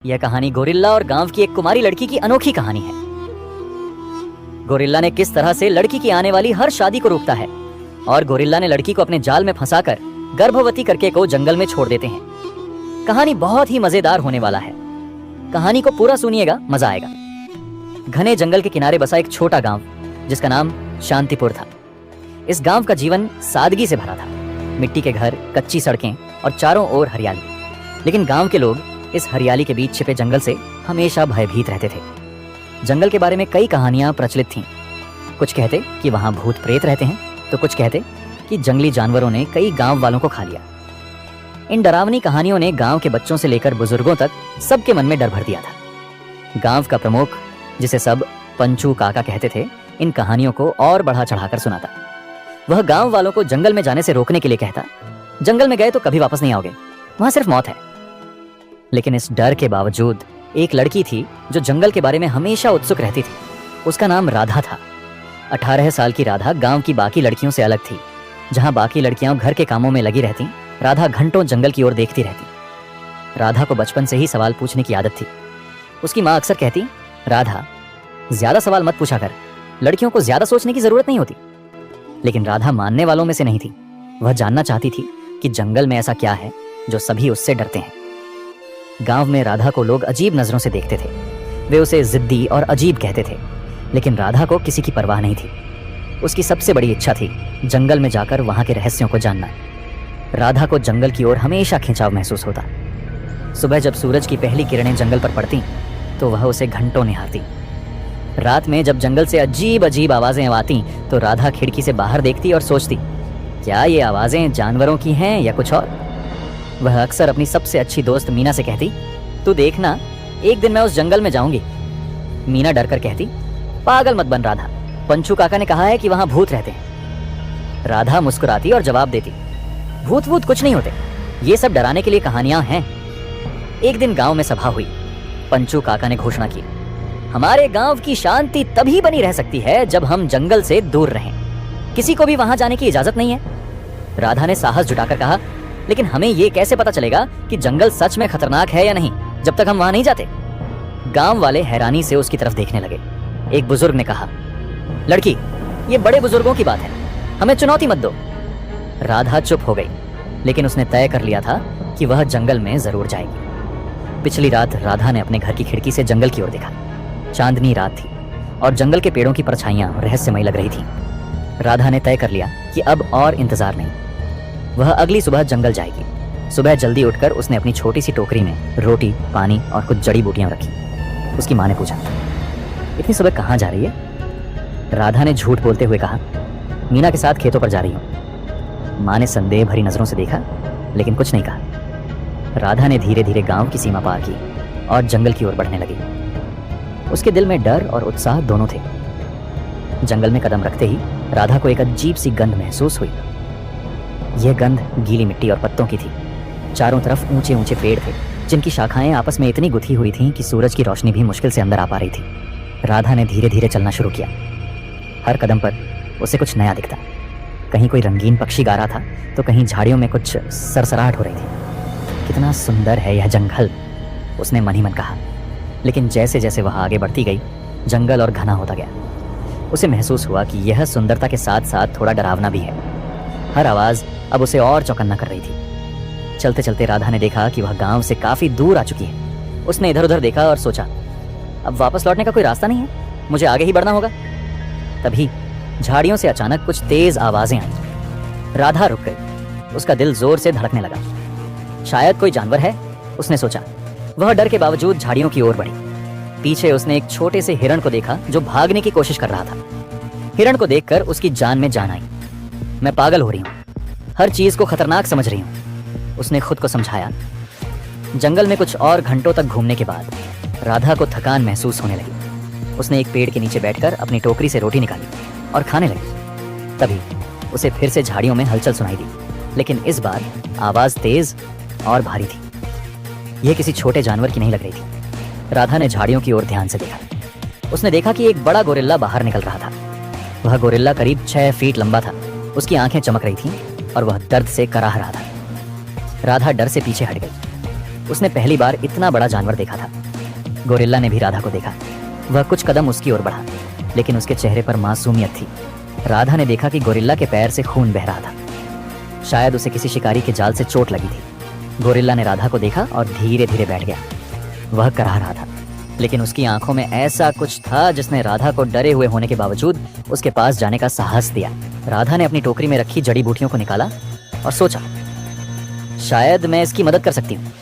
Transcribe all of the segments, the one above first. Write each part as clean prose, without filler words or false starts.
यह कहानी गोरिल्ला और गांव की एक कुमारी लड़की की अनोखी कहानी है। गोरिल्ला ने किस तरह से लड़की की आने वाली हर शादी को रोकता है और गोरिल्ला ने लड़की को अपने जाल में फंसाकर गर्भवती करके को जंगल में छोड़ देते हैं। कहानी बहुत ही मजेदार होने वाला है। कहानी को पूरा सुनिएगा, मजा आएगा। घने जंगल के किनारे बसा एक छोटा गांव जिसका नाम शांतिपुर था। इस गांव का जीवन सादगी से भरा था। मिट्टी के घर, कच्ची सड़कें और चारों ओर हरियाली। लेकिन गांव के लोग इस हरियाली के बीच छिपे जंगल से हमेशा भयभीत रहते थे। जंगल के बारे में कई कहानियां प्रचलित थीं। कुछ कहते कि वहां भूत प्रेत रहते हैं, तो कुछ कहते कि जंगली जानवरों ने कई गांव वालों को खा लिया। इन डरावनी कहानियों ने गांव के बच्चों से लेकर बुजुर्गों तक सबके मन में डर भर दिया था। गांव का प्रमुख, जिसे सब पंचू काका कहते थे, इन कहानियों को और बढ़ा चढ़ाकर सुनाता। वह गांव वालों को जंगल में जाने से रोकने के लिए कहता, जंगल में गए तो कभी वापस नहीं आओगे, वहां सिर्फ मौत है। लेकिन इस डर के बावजूद एक लड़की थी जो जंगल के बारे में हमेशा उत्सुक रहती थी। उसका नाम राधा था। 18 साल की राधा गांव की बाकी लड़कियों से अलग थी। जहां बाकी लड़कियां घर के कामों में लगी रहती, राधा घंटों जंगल की ओर देखती रहती। राधा को बचपन से ही सवाल पूछने की आदत थी। उसकी माँ अक्सर कहती, राधा, ज्यादा सवाल मत पूछा कर, लड़कियों को ज्यादा सोचने की जरूरत नहीं होती। लेकिन राधा मानने वालों में से नहीं थी। वह जानना चाहती थी कि जंगल में ऐसा क्या है जो सभी उससे डरते हैं। गांव में राधा को लोग अजीब नजरों से देखते थे। वे उसे जिद्दी और अजीब कहते थे। लेकिन राधा को किसी की परवाह नहीं थी। उसकी सबसे बड़ी इच्छा थी जंगल में जाकर वहां के रहस्यों को जानना। राधा को जंगल की ओर हमेशा खिंचाव महसूस होता। सुबह जब सूरज की पहली किरणें जंगल पर पड़ती तो वह उसे घंटों निहारती। रात में जब जंगल से अजीब अजीब आवाजें आती तो राधा खिड़की से बाहर देखती और सोचती, क्या ये आवाजें जानवरों की हैं या कुछ और। वह अक्सर अपनी सबसे अच्छी दोस्त मीना से कहती, तू देखना, एक दिन मैं उस जंगल में जाऊंगी। मीना डरकर कहती, पागल मत बन राधा, पंचू काका ने कहा है कि वहां भूत रहते हैं। राधा मुस्कुराती और जवाब देती, भूत वूत कुछ नहीं होते, ये सब डराने के लिए कहानियां हैं। एक दिन गांव में सभा हुई। पंचू काका ने घोषणा की, हमारे गांव की शांति तभी बनी रह सकती है जब हम जंगल से दूर रहें। किसी को भी वहां जाने की इजाजत नहीं है। राधा ने साहस जुटाकर कहा, लेकिन हमें यह कैसे पता चलेगा कि जंगल सच में खतरनाक है या नहीं जब तक हम वहां नहीं जाते। गांव वाले हैरानी से उसकी तरफ देखने लगे। एक बुजुर्ग ने कहा, लड़की, ये बड़े बुजुर्गों की बात है, हमें चुनौती मत दो। राधा चुप हो गई, लेकिन उसने तय कर लिया था कि वह जंगल में जरूर जाएगी। पिछली रात राधा ने अपने घर की खिड़की से जंगल की ओर देखा। चांदनी रात थी और जंगल के पेड़ों की परछाइयां रहस्यमयी लग रही थी। राधा ने तय कर लिया कि अब और इंतजार नहीं, वह अगली सुबह जंगल जाएगी। सुबह जल्दी उठकर उसने अपनी छोटी सी टोकरी में रोटी, पानी और कुछ जड़ी बूटियां रखी। उसकी माँ ने पूछा, इतनी सुबह कहाँ जा रही है? राधा ने झूठ बोलते हुए कहा, मीना के साथ खेतों पर जा रही हूँ। माँ ने संदेह भरी नजरों से देखा, लेकिन कुछ नहीं कहा। राधा ने धीरे धीरे गांव की सीमा पार की और जंगल की ओर बढ़ने लगी। उसके दिल में डर और उत्साह दोनों थे। जंगल में कदम रखते ही राधा को एक अजीब सी गंध महसूस हुई। यह गंध गीली मिट्टी और पत्तों की थी। चारों तरफ ऊंचे ऊंचे पेड़ थे जिनकी शाखाएं आपस में इतनी गुथी हुई थीं कि सूरज की रोशनी भी मुश्किल से अंदर आ पा रही थी। राधा ने धीरे धीरे चलना शुरू किया। हर कदम पर उसे कुछ नया दिखता। कहीं कोई रंगीन पक्षी गा रहा था तो कहीं झाड़ियों में कुछ सरसराहट हो रही थी। कितना सुंदर है यह जंगल, उसने मन ही मन कहा। लेकिन जैसे जैसे वह आगे बढ़ती गई, जंगल और घना होता गया। उसे महसूस हुआ कि यह सुंदरता के साथ साथ थोड़ा डरावना भी है। हर आवाज अब उसे और चौकन्ना कर रही थी। चलते चलते राधा ने देखा कि वह गांव से काफी दूर आ चुकी है। उसने इधर उधर देखा और सोचा, अब वापस लौटने का कोई रास्ता नहीं है, मुझे आगे ही बढ़ना होगा। तभी झाड़ियों से अचानक कुछ तेज आवाजें आई। राधा रुक गई। उसका दिल जोर से धड़कने लगा। शायद कोई जानवर है, उसने सोचा। वह डर के बावजूद झाड़ियों की ओर बढ़ी। पीछे उसने एक छोटे से हिरण को देखा जो भागने की कोशिश कर रहा था। हिरण को देखकर उसकी जान में जान आई। मैं पागल हो रही हूँ, हर चीज को खतरनाक समझ रही हूँ, उसने खुद को समझाया। जंगल में कुछ और घंटों तक घूमने के बाद राधा को थकान महसूस होने लगी। उसने एक पेड़ के नीचे बैठकर अपनी टोकरी से रोटी निकाली और खाने लगी। तभी उसे फिर से झाड़ियों में हलचल सुनाई दी, लेकिन इस बार आवाज तेज और भारी थी। यह किसी छोटे जानवर की नहीं लग रही थी। राधा ने झाड़ियों की ओर ध्यान से देखा। उसने देखा कि एक बड़ा गोरिल्ला बाहर निकल रहा था। वह गोरिल्ला करीब 6 फीट लंबा था। उसकी आंखें चमक रही थीं और वह दर्द से कराह रहा था। राधा डर से पीछे हट गई। उसने पहली बार इतना बड़ा जानवर देखा था। गोरिल्ला ने भी राधा को देखा। वह कुछ कदम उसकी ओर बढ़ा, लेकिन उसके चेहरे पर मासूमियत थी। राधा ने देखा कि गोरिल्ला के पैर से खून बह रहा था। शायद उसे किसी शिकारी के जाल से चोट लगी थी। गोरिल्ला ने राधा को देखा और धीरे धीरे बैठ गया। वह कराह रहा था, लेकिन उसकी आंखों में ऐसा कुछ था जिसने राधा को डरे हुए होने के बावजूद उसके पास जाने का साहस दिया। राधा ने अपनी टोकरी में रखी जड़ी बूटियों को निकाला और सोचा, शायद मैं इसकी मदद कर सकती हूँ।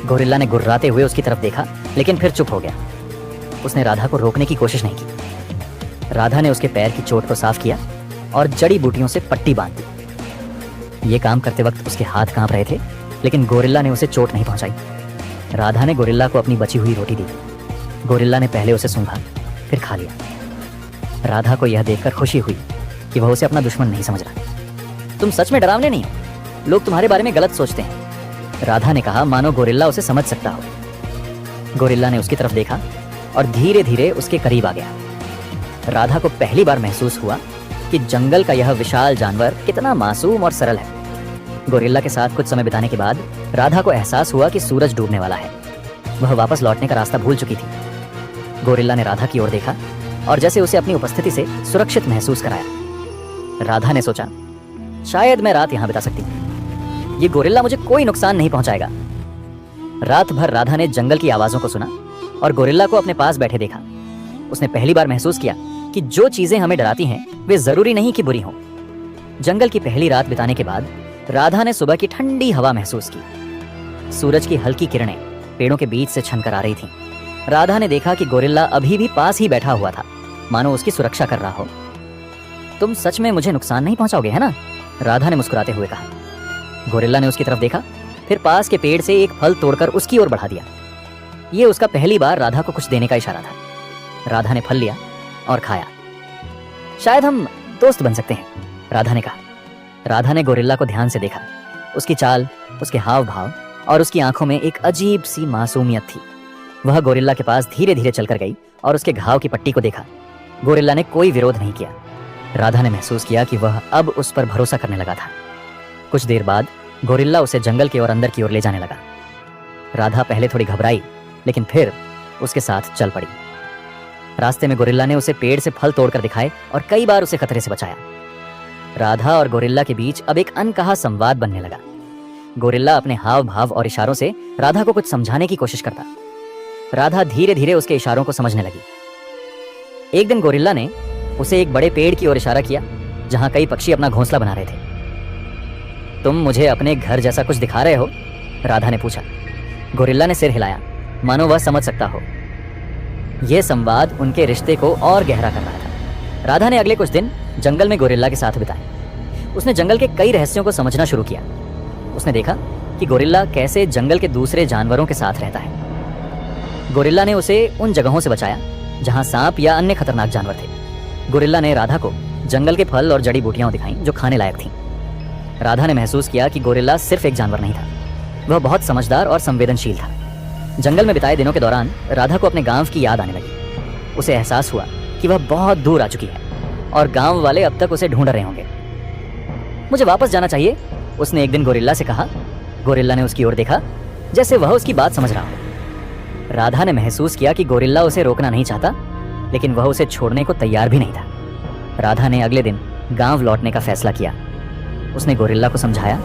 गोरिल्ला ने गुर्राते हुए उसकी तरफ देखा, लेकिन फिर चुप हो गया। उसने राधा को रोकने की कोशिश नहीं की। राधा ने उसके पैर की चोट को साफ किया और जड़ी बूटियों से पट्टी बांध दी। ये काम करते वक्त उसके हाथ कांप रहे थे, लेकिन गोरिल्ला ने उसे चोट नहीं पहुंचाई। राधा ने गोरिल्ला को अपनी बची हुई रोटी दी। गोरिल्ला ने पहले उसे सूंघा, फिर खा लिया। राधा को यह देखकर खुशी हुई कि वह उसे अपना दुश्मन नहीं समझ रहा। तुम सच में डरावने नहीं हो, लोग तुम्हारे बारे में गलत सोचते हैं, राधा ने कहा, मानो गोरिल्ला उसे समझ सकता हो। गोरिल्ला ने उसकी तरफ देखा और धीरे धीरे उसके करीब आ गया। राधा को पहली बार महसूस हुआ कि जंगल का यह विशाल जानवर कितना मासूम और सरल है। गोरिल्ला के साथ कुछ समय बिताने के बाद राधा को एहसास हुआ कि सूरज डूबने वाला है। वह वापस लौटने का रास्ता भूल चुकी थी। गोरिल्ला ने राधा की ओर देखा और जैसे उसे अपनी उपस्थिति से सुरक्षित महसूस कराया। राधा ने सोचा, शायद मैं रात यहां बिता सकती हूँ। ये गोरिल्ला मुझे कोई नुकसान नहीं पहुंचाएगा। रात भर राधा ने जंगल की आवाजों को सुना और गोरिल्ला को अपने पास बैठे देखा। उसने पहली बार महसूस किया कि जो चीजें हमें डराती हैं वे जरूरी नहीं कि बुरी हों। जंगल की पहली रात बिताने के बाद राधा ने सुबह की ठंडी हवा महसूस की। सूरज की हल्की किरणें पेड़ों के बीच से छनकर आ रही थीं। राधा ने देखा कि गोरिल्ला अभी भी पास ही बैठा हुआ था, मानो उसकी सुरक्षा कर रहा हो। तुम सच में मुझे नुकसान नहीं पहुंचाओगे, है ना? राधा ने मुस्कुराते हुए कहा। गोरिल्ला ने उसकी तरफ देखा, फिर पास के पेड़ से एक फल तोड़कर उसकी ओर बढ़ा दिया। ये उसका पहली बार राधा को कुछ देने का इशारा था। राधा ने फल लिया और खाया। शायद हम दोस्त बन सकते हैं, राधा ने कहा। राधा ने गोरिल्ला को ध्यान से देखा। उसकी चाल, उसके हाव भाव और उसकी आंखों में एक अजीब सी मासूमियत थी। वह गोरिल्ला के पास धीरे धीरे चलकर गई और उसके घाव की पट्टी को देखा। गोरिल्ला ने कोई विरोध नहीं किया। राधा ने महसूस किया कि वह अब उस पर भरोसा करने लगा था। कुछ देर बाद गोरिल्ला उसे जंगल के और अंदर की ओर ले जाने लगा। राधा पहले थोड़ी घबराई, लेकिन फिर उसके साथ चल पड़ी। रास्ते में गोरिल्ला ने उसे पेड़ से फल तोड़कर दिखाए और कई बार उसे खतरे से बचाया। राधा और गोरिल्ला के बीच अब एक अनकहा संवाद बनने लगा। गोरिल्ला अपने हाव भाव और इशारों से राधा को कुछ समझाने की कोशिश करता। राधा धीरे धीरे उसके इशारों को समझने लगी। एक दिन गोरिल्ला ने उसे एक बड़े पेड़ की ओर इशारा किया, जहां कई पक्षी अपना घोंसला बना रहे थे। तुम मुझे अपने घर जैसा कुछ दिखा रहे हो? राधा ने पूछा। गोरिल्ला ने सिर हिलाया, मानो वह समझ सकता हो। यह संवाद उनके रिश्ते को और गहरा कर रहा था। राधा ने अगले कुछ दिन जंगल में गोरिल्ला के साथ बिताए। उसने जंगल के कई रहस्यों को समझना शुरू किया। उसने देखा कि गोरिल्ला कैसे जंगल के दूसरे जानवरों के साथ रहता है। गोरिल्ला ने उसे उन जगहों से बचाया जहां सांप या अन्य खतरनाक जानवर थे। गोरिल्ला ने राधा को जंगल के फल और जड़ी बूटियां दिखाईं जो खाने लायक थीं। राधा ने महसूस किया कि गोरिल्ला सिर्फ एक जानवर नहीं था, वह बहुत समझदार और संवेदनशील था। जंगल में बिताए दिनों के दौरान राधा को अपने गांव की याद आने लगी। उसे एहसास हुआ कि वह बहुत दूर आ चुकी है और गांव वाले अब तक उसे ढूंढ रहे होंगे। मुझे वापस जाना चाहिए, उसने एक दिन गोरिल्ला से कहा। गोरिल्ला ने उसकी ओर देखा, जैसे वह उसकी बात समझ रहा हो। राधा ने महसूस किया कि गोरिल्ला उसे रोकना नहीं चाहता, लेकिन वह उसे छोड़ने को तैयार भी नहीं था। राधा ने अगले दिन गांव लौटने का फैसला किया। उसने गोरिल्ला को समझाया,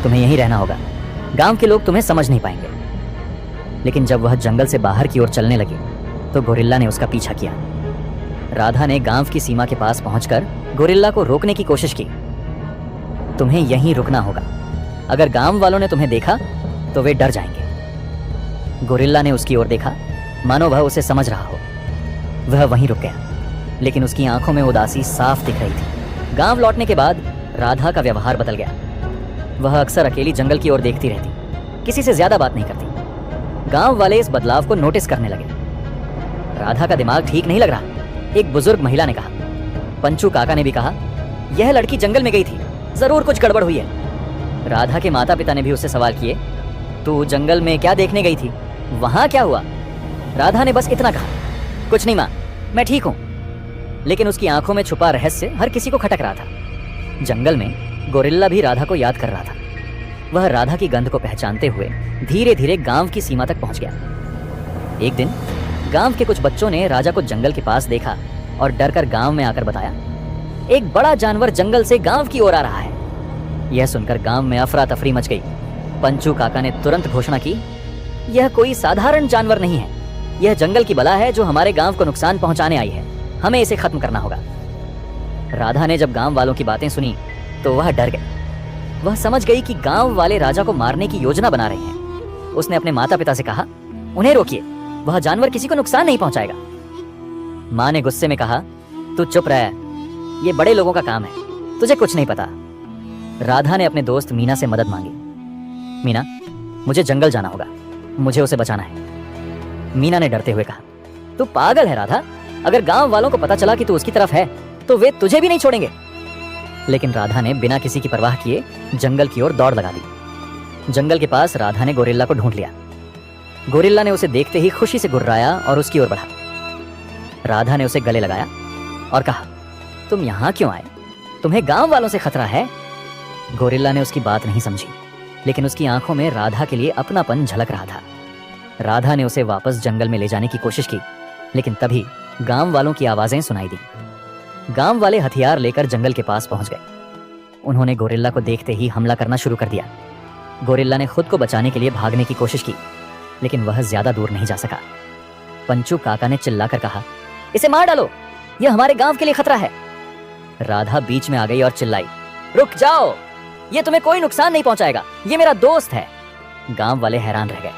तुम्हें यहीं रहना होगा, गांव के लोग तुम्हें समझ नहीं पाएंगे। लेकिन जब वह जंगल से बाहर की ओर चलने लगी तो गोरिल्ला ने उसका पीछा किया। राधा ने गांव की सीमा के पास पहुंचकर गोरिल्ला को रोकने की कोशिश की। तुम्हें यहीं रुकना होगा, अगर गांव वालों ने तुम्हें देखा तो वे डर जाएंगे। गोरिल्ला ने उसकी ओर देखा, मानो वह उसे समझ रहा हो। वह वहीं रुक गया, लेकिन उसकी आंखों में उदासी साफ दिख रही थी। गांव लौटने के बाद राधा का व्यवहार बदल गया। वह अक्सर अकेली जंगल की ओर देखती रहती, किसी से ज्यादा बात नहीं करती। गांव वाले इस बदलाव को नोटिस करने लगे। राधा का दिमाग ठीक नहीं लग रहा, एक बुजुर्ग महिला ने कहा। पंचू काका ने भी कहा, यह लड़की जंगल में गई थी, जरूर कुछ गड़बड़ हुई है। राधा के माता पिता ने भी उससे सवाल किए, तू जंगल में क्या देखने गई थी, वहां क्या हुआ? राधा ने बस इतना कहा, कुछ नहीं माँ, मैं ठीक हूं। लेकिन उसकी आंखों में छुपा रहस्य हर किसी को खटक रहा था। जंगल में गोरिल्ला भी राधा को याद कर रहा था। वह राधा की गंध को पहचानते हुए धीरे धीरे गांव की सीमा तक पहुंच गया। एक दिन गांव के कुछ बच्चों ने राजा को जंगल के पास देखा और डरकर गांव में आकर बताया, एक बड़ा जानवर जंगल से गांव की ओर आ रहा है। यह सुनकर गांव में अफरा तफरी मच गई। पंचू काका ने तुरंत घोषणा की, यह कोई साधारण जानवर नहीं है, यह जंगल की बला है जो हमारे गांव को नुकसान पहुंचाने आई है। हमें इसे खत्म करना होगा। राधा ने जब गांव वालों की बातें सुनी तो वह डर गई। वह समझ गई कि गांव वाले राजा को मारने की योजना बना रहे हैं। उसने अपने माता पिता से कहा, उन्हें रोकिए, वह जानवर किसी को नुकसान नहीं पहुंचाएगा। मां ने गुस्से में कहा, तू चुप रह, ये बड़े लोगों का काम है, तुझे कुछ नहीं पता। राधा ने अपने दोस्त मीना से मदद मांगी। मीना, मुझे जंगल जाना होगा, मुझे उसे बचाना है। मीना ने डरते हुए कहा, तू पागल है राधा, अगर गांव वालों को पता चला कि तू उसकी तरफ है तो वे तुझे भी नहीं छोड़ेंगे। लेकिन राधा ने बिना किसी की परवाह किए जंगल की ओर दौड़ लगा दी। जंगल के पास राधा ने गोरिल्ला को ढूंढ लिया। गोरिल्ला ने उसे देखते ही खुशी से गुर्राया और उसकी ओर बढ़ा। राधा ने उसे गले लगाया और कहा, तुम यहां क्यों आए? तुम्हें गांव वालों से खतरा है? गोरिल्ला ने उसकी बात नहीं समझी, लेकिन उसकी आंखों में राधा के लिए अपनापन झलक रहा था। राधा ने उसे वापस जंगल में ले जाने की कोशिश की, लेकिन तभी गांव वालों की आवाजें सुनाई दी। गांव वाले हथियार लेकर जंगल के पास पहुंच गए। उन्होंने गोरिल्ला को देखते ही हमला करना शुरू कर दिया। गोरिल्ला ने खुद को बचाने के लिए भागने की कोशिश की, लेकिन वह ज्यादा दूर नहीं जा सका। पंचू काका ने चिल्लाकर कहा, इसे मार डालो, यह हमारे गांव के लिए खतरा है। राधा बीच में आ गई और चिल्लाई, रुक जाओ, यह तुम्हें कोई नुकसान नहीं पहुंचाएगा, यह मेरा दोस्त है। गांव वाले हैरान रह गए।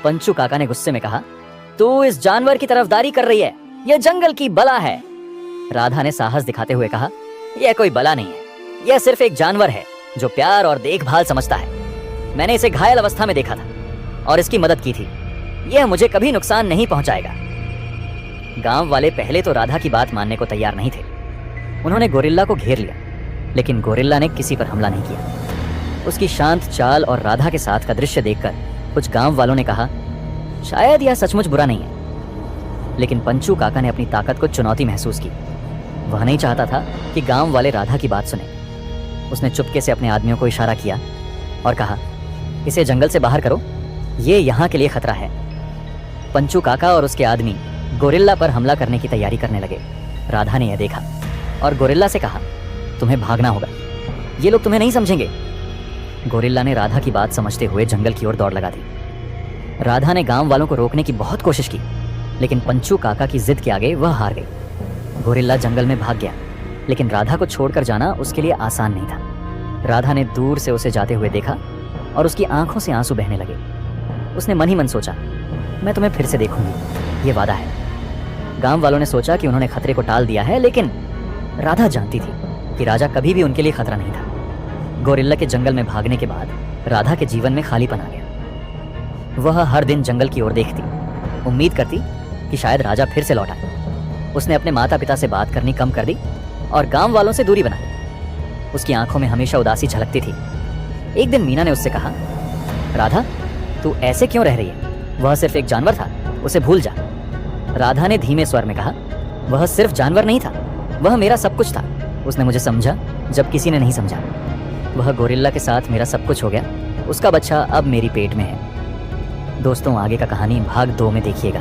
पंचू काका ने गुस्से में कहा, तू इस जानवर की तरफदारी कर रही है, यह जंगल की बला है। राधा ने साहस दिखाते हुए कहा, यह कोई बला नहीं है, यह सिर्फ एक जानवर है जो प्यार और देखभाल समझता है। मैंने इसे घायल अवस्था में देखा था और इसकी मदद की थी, यह मुझे कभी नुकसान नहीं पहुंचाएगा। गांव वाले पहले तो राधा की बात मानने को तैयार नहीं थे। उन्होंने गोरिल्ला को घेर लिया, लेकिन गोरिल्ला ने किसी पर हमला नहीं किया। उसकी शांत चाल और राधा के साथ का दृश्य देखकर कुछ गांव वालों ने कहा, शायद यह सचमुच बुरा नहीं है। लेकिन पंचू काका ने अपनी ताकत को चुनौती महसूस की। वह नहीं चाहता था कि गांव वाले राधा की बात सुने। उसने चुपके से अपने आदमियों को इशारा किया और कहा, इसे जंगल से बाहर करो, ये यहाँ के लिए खतरा है। पंचू काका और उसके आदमी गोरिल्ला पर हमला करने की तैयारी करने लगे। राधा ने यह देखा और गोरिल्ला से कहा, तुम्हें भागना होगा, ये लोग तुम्हें नहीं समझेंगे। गोरिल्ला ने राधा की बात समझते हुए जंगल की ओर दौड़ लगा दी। राधा ने गांव वालों को रोकने की बहुत कोशिश की, लेकिन पंचू काका की जिद के आगे वह हार गई। गोरिल्ला जंगल में भाग गया, लेकिन राधा को छोड़कर जाना उसके लिए आसान नहीं था। राधा ने दूर से उसे जाते हुए देखा और उसकी आंखों से आंसू बहने लगे। उसने मन ही मन सोचा, मैं तुम्हें फिर से देखूंगी, ये वादा है। गांव वालों ने सोचा कि उन्होंने खतरे को टाल दिया है, लेकिन राधा जानती थी कि राजा कभी भी उनके लिए खतरा नहीं था। गोरिल्ला के जंगल में भागने के बाद राधा के जीवन में खालीपन आ गया। वह हर दिन जंगल की ओर देखती, उम्मीद करती कि शायद राजा फिर से लौट आए। उसने अपने माता पिता से बात करनी कम कर दी और गांव वालों से दूरी बना ली। उसकी आंखों में हमेशा उदासी झलकती थी। एक दिन मीना ने उससे कहा, राधा, तू ऐसे क्यों रह रही है? वह सिर्फ एक जानवर था, उसे भूल जा। राधा ने धीमे स्वर में कहा, वह सिर्फ जानवर नहीं था, वह मेरा सब कुछ था। उसने मुझे समझा जब किसी ने नहीं समझा। वह गोरिल्ला के साथ मेरा सब कुछ हो गया, उसका बच्चा अब मेरी पेट में है। दोस्तों, आगे का कहानी भाग 2 में देखिएगा।